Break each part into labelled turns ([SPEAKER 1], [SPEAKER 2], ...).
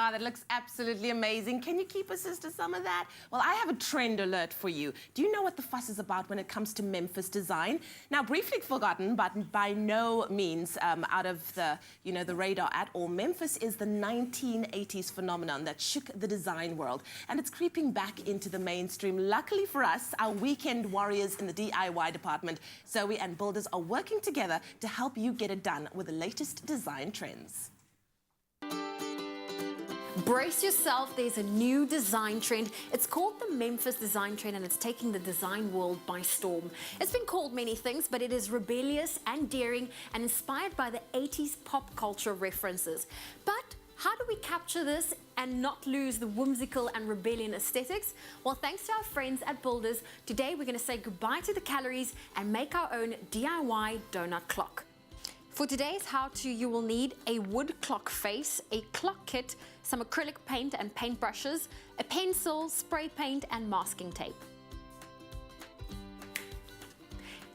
[SPEAKER 1] Ah, that looks absolutely amazing. Can you keep us to some of that? Well, I have a trend alert for you. Do you know what the fuss is about when it comes to Memphis design? Now, briefly forgotten, but by no means out of the, the radar at all, Memphis is the 1980s phenomenon that shook the design world, and it's creeping back into the mainstream. Luckily for us, our weekend warriors in the DIY department, Zoe and Builders, are working together to help you get it done with the latest design trends.
[SPEAKER 2] Brace yourself, there's a new design trend. It's called the Memphis Design trend, and it's taking the design world by storm. It's been called many things, but it is rebellious and daring and inspired by the 80s pop culture references. But how do we capture this and not lose the whimsical and rebellion aesthetics? Well, thanks to our friends at Builders, today we're going to say goodbye to the calories and make our own DIY donut clock. For today's how-to, you will need a wood clock face, a clock kit, some acrylic paint and paint brushes, a pencil, spray paint and masking tape.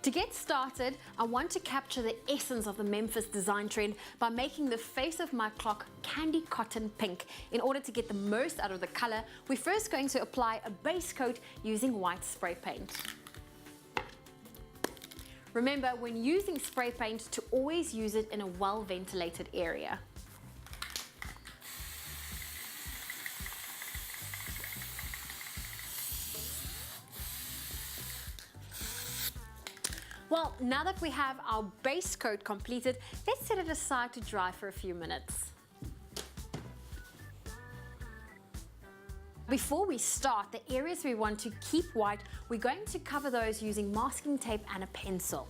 [SPEAKER 2] To get started, I want to capture the essence of the Memphis design trend by making the face of my clock candy cotton pink. In order to get the most out of the color, we're first going to apply a base coat using white spray paint. Remember, when using spray paint, to always use it in a well-ventilated area. Well, now that we have our base coat completed, let's set it aside to dry for a few minutes. Before we start, the areas we want to keep white, we're going to cover those using masking tape and a pencil.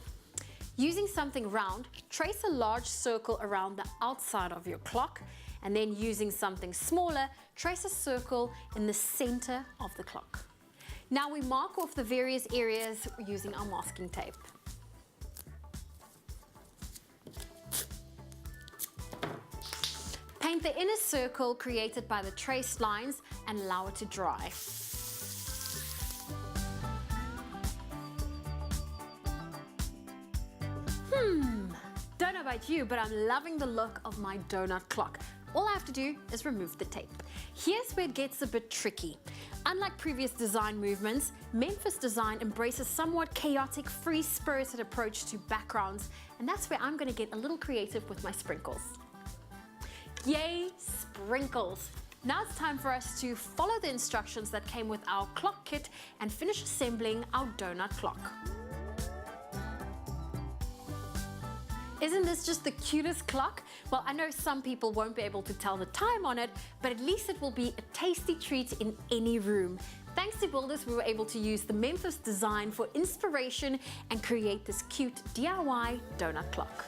[SPEAKER 2] Using something round, trace a large circle around the outside of your clock, and then using something smaller, trace a circle in the center of the clock. Now we mark off the various areas using our masking tape. Paint the inner circle created by the traced lines and allow it to dry. Don't know about you, but I'm loving the look of my donut clock. All I have to do is remove the tape. Here's where it gets a bit tricky. Unlike previous design movements, Memphis Design embraces somewhat chaotic, free-spirited approach to backgrounds, and that's where I'm going to get a little creative with my sprinkles. Yay, sprinkles! Now it's time for us to follow the instructions that came with our clock kit and finish assembling our donut clock. Isn't this just the cutest clock? Well, I know some people won't be able to tell the time on it, but at least it will be a tasty treat in any room. Thanks to Builders, we were able to use the Memphis Design for inspiration and create this cute DIY donut clock.